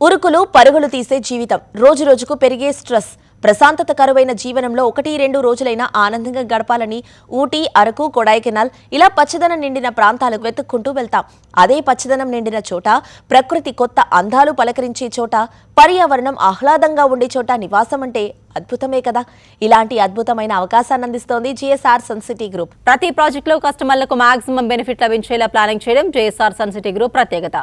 ఉరుకులు పరుగులు తీసే జీవితం, రోజు రోజుకు పెరిగే స్ట్రెస్, ప్రశాంతత కరువైన జీవనంలో 1-2 రోజులైనా ఆనందంగా గడపాలని ఊటీ, అరకు, కొడైకెనాల్ ఇలా పచ్చదనం నిండిన ప్రాంతాలకు వెతుక్కుంటూ వెళ్తాం. అదే పచ్చదనం నిండిన చోట, ప్రకృతి కొత్త అందాలు పలకరించే చోట, పర్యావరణం ఆహ్లాదంగా ఉండే చోట నివాసం అంటే అద్భుతమే కదా. ఇలాంటి అద్భుతమైన అవకాశాన్ని అందిస్తోంది జిఎస్ఆర్ సన్ సిటీ గ్రూప్. ప్రతి ప్రాజెక్టులో కస్టమర్లకు మాక్సిమం బెనిఫిట్ లభించేలా ప్లానింగ్ చేయడం జిఎస్ఆర్ సన్ సిటీ గ్రూప్ ప్రత్యేకత.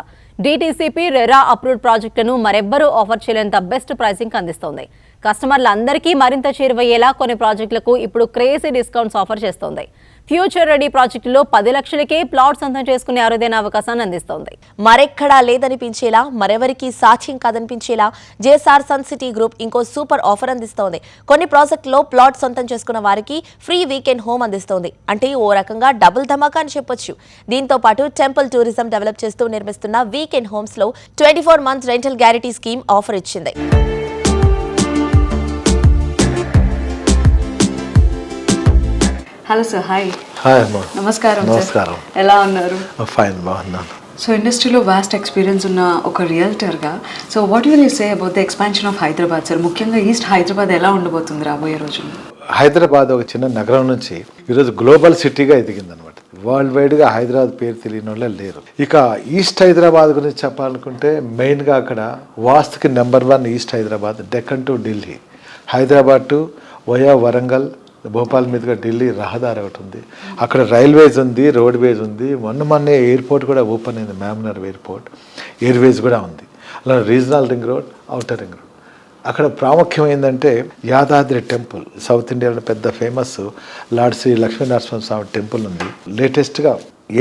డిటిసిపి, రెరా అప్రూవ్డ్ ప్రాజెక్టులను మరెవ్వరూ ఆఫర్ చేయలేనంత బెస్ట్ ప్రైసింగ్ అందిస్తోంది. కస్టమర్లందరికీ మరింత చేరువయ్యేలా కొన్ని ప్రాజెక్టులకు ఇప్పుడు క్రేజీ డిస్కౌంట్స్ ఆఫర్ చేస్తోంది. ఫ్యూచర్ రెడీ ప్రాజెక్టులో 10 లక్షలకే ప్లాట్ సొంతం చేసుకునే అరుదైన అవకాశాన్ని అందిస్తోంది. మరెక్కడా లేదనిపించేలా, మరెవరికి సాధ్యం కాదనిపించేలా జిఎస్ఆర్ సన్ సిటీ గ్రూప్ ఇంకో సూపర్ ఆఫర్ అందిస్తోంది. కొన్ని ప్రాజెక్టులో ప్లాట్ సొంతం చేసుకున్న వారికి ఫ్రీ వీకెండ్ హోమ్ అందిస్తోంది. అంటే ఓ రకంగా డబుల్ ధమాకా అని చెప్పొచ్చు. దీంతో పాటు టెంపుల్ టూరిజం డెవలప్ చేస్తూ నిర్మిస్తున్న వీకెండ్ హోమ్స్ లో 24 months rental guarantee scheme offer ఇచ్చింది. Hello sir, hi. హాయ్ అమ్మా. నమస్కారం. నమస్కారం. ఎలా ఉన్నారు? ఫైన్, బాగున్నాను. సో ఇండస్ట్రీలో వాస్ట్ ఎక్స్పీరియన్స్ ఉన్న ఒక రియల్టర్గా, so what will you say about the expansion of Hyderabad sir? ముఖ్యంగా ఈస్ట్ హైదరాబాద్ ఎలా ఉండబోతుంది రాబోయే రోజుల్లో? హైదరాబాద్ ఒక చిన్న నగరం నుంచి ఈరోజు గ్లోబల్ సిటీగా ఎదిగిందనమాట. వరల్డ్ వైడ్గా హైదరాబాద్ పేరు తెలియని వాళ్ళే లేరు. ఇక ఈస్ట్ హైదరాబాద్ గురించి చెప్పాలనుకుంటే మెయిన్గా అక్కడ వాస్తుకి number 1 east Hyderabad. Deccan to Delhi, Hyderabad to via Warangal, Bhopal మీదుగా ఢిల్లీ రహదారి ఒకటి ఉంది. అక్కడ రైల్వేస్ ఉంది, రోడ్వేస్ ఉంది. మొన్నే ఎయిర్పోర్ట్ కూడా ఓపెన్ అయింది, మ్యామ్నర్ ఎయిర్పోర్ట్. ఎయిర్వేస్ కూడా ఉంది. అలా regional ring road, outer ring road. అక్కడ ప్రాముఖ్యం ఏంటంటే యాదాద్రి టెంపుల్, సౌత్ ఇండియాలో పెద్ద famous lord Sri Lakshminarasimhaswamy temple ఉంది. లేటెస్ట్గా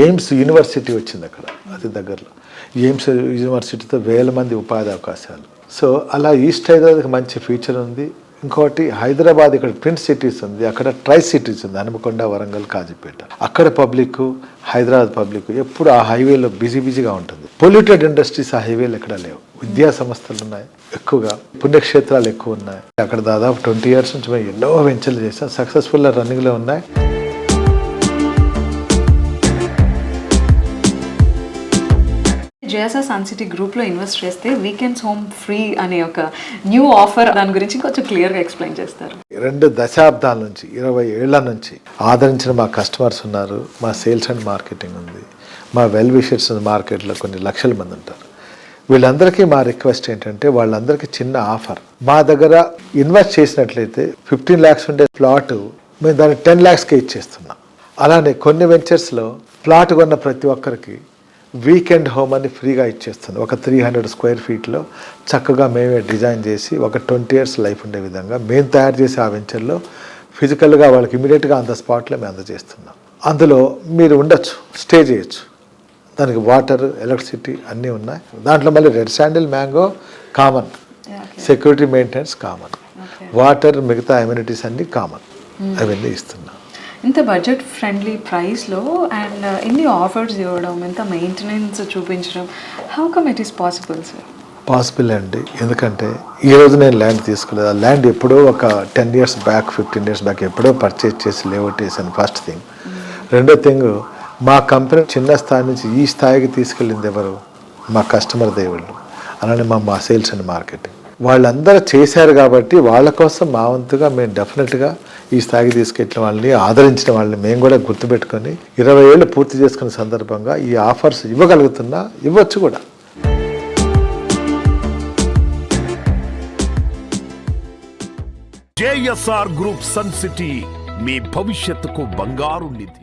ఎయిమ్స్ యూనివర్సిటీ వచ్చింది అక్కడ, అతి దగ్గరలో. ఎయిమ్స్ యూనివర్సిటీతో 1000 మంది ఉపాధి అవకాశాలు. సో అలా ఈస్ట్ హైదరాబాద్కి మంచి ఫ్యూచర్ ఉంది. ఇంకోటి హైదరాబాద్ ఇక్కడ ట్విన్ సిటీస్ ఉంది, అక్కడ ట్రై సిటీస్ ఉంది, హనుమకొండ, వరంగల్, కాజీపేట. అక్కడ పబ్లిక్, హైదరాబాద్ పబ్లిక్ ఎప్పుడు ఆ హైవేలో బిజీగా ఉంటుంది. పొల్యూటెడ్ ఇండస్ట్రీస్ ఆ హైవేలు ఎక్కడ లేవు. విద్యా సంస్థలు ఉన్నాయి ఎక్కువగా, పుణ్యక్షేత్రాలు ఎక్కువ ఉన్నాయి. అక్కడ దాదాపు 20 years నుంచి మేము ఎన్నో వెంచర్లు చేసాం, సక్సెస్ఫుల్గా రన్నింగ్లో ఉన్నాయి. జిఎస్ఆర్ సన్ సిటీ గ్రూప్లో ఇన్వెస్ట్ చేస్తే వీకెండ్స్ హోమ్ ఫ్రీ అనే ఒక న్యూ ఆఫర్, దాని గురించి కొంచెం క్లియర్గా ఎక్స్ప్లెయిన్ చేస్తారు? 2 దశాబ్దాల నుంచి, 20 ఏళ్ల నుంచి ఆదరించిన మా కస్టమర్స్ ఉన్నారు. మా సేల్స్ అండ్ మార్కెటింగ్ ఉంది, మా వెల్ విషర్స్ మార్కెట్లో కొన్ని లక్షల మంది ఉంటారు. వీళ్ళందరికీ మా రిక్వెస్ట్ ఏంటంటే వాళ్ళందరికీ చిన్న ఆఫర్. మా దగ్గర ఇన్వెస్ట్ చేసినట్లయితే 15 lakhs ఉండే ప్లాట్ మేము దాన్ని 10 lakhsకే ఇచ్చేస్తున్నాం. అలానే కొన్ని వెంచర్స్లో ప్లాట్ కొన్న ప్రతి ఒక్కరికి వీకెండ్ హోమ్ అని ఫ్రీగా ఇచ్చేస్తుంది. ఒక 300 square feetలో చక్కగా మేమే డిజైన్ చేసి ఒక 20 years లైఫ్ ఉండే విధంగా మేము తయారు చేసి ఆ వెంచర్లో ఫిజికల్గా వాళ్ళకి ఇమీడియట్గా ఆన్ ద స్పాట్లో మేము అందజేస్తున్నాం. అందులో మీరు ఉండొచ్చు, స్టే చేయొచ్చు. దానికి వాటర్, ఎలక్ట్రిసిటీ అన్నీ ఉన్నాయి. దాంట్లో మళ్ళీ red sandal, mango common, security maintenance common, water, మిగతా అమ్యూనిటీస్ అన్నీ కామన్, అవన్నీ ఇస్తున్నాం. ఇంత బడ్జెట్ ఫ్రెండ్లీ ప్రైస్లో అండ్ ఇన్ని ఆఫర్స్ ఇవ్వడం, ఇంత మెయింటెనెన్స్ చూపించడం, how come it is possible sir? Possible అండి. ఎందుకంటే ఈరోజు నేను ల్యాండ్ తీసుకోలేదు. ఆ ల్యాండ్ ఎప్పుడో ఒక 10 years బ్యాక్, 15 years బ్యాక్ ఎప్పుడో పర్చేజ్ చేసి లేఅవుట్ వేసాను. First thing. రెండో థింగ్, మా కంపెనీ చిన్న స్థాయి నుంచి ఈ స్థాయికి తీసుకెళ్ళింది ఎవరు? మా కస్టమర్ దేవుళ్ళు, అలానే మా సేల్స్ అండ్ మార్కెటింగ్. వాళ్ళందరూ చేశారు కాబట్టి వాళ్ళ కోసం మా వంతుగా మేము డెఫినెట్గా ఈ స్థాయికి తీసుకెళ్ళిన వాళ్ళని, ఆదరించిన వాళ్ళని మేము కూడా గుర్తుపెట్టుకొని 20 ఏళ్ళు పూర్తి చేసుకున్న సందర్భంగా ఈ ఆఫర్స్ ఇవ్వగలుగుతున్నా, ఇవ్వచ్చు కూడా. జిఎస్ఆర్ గ్రూప్ సన్ సిటీ, మీ భవిష్యత్తుకు బంగారు నిధి.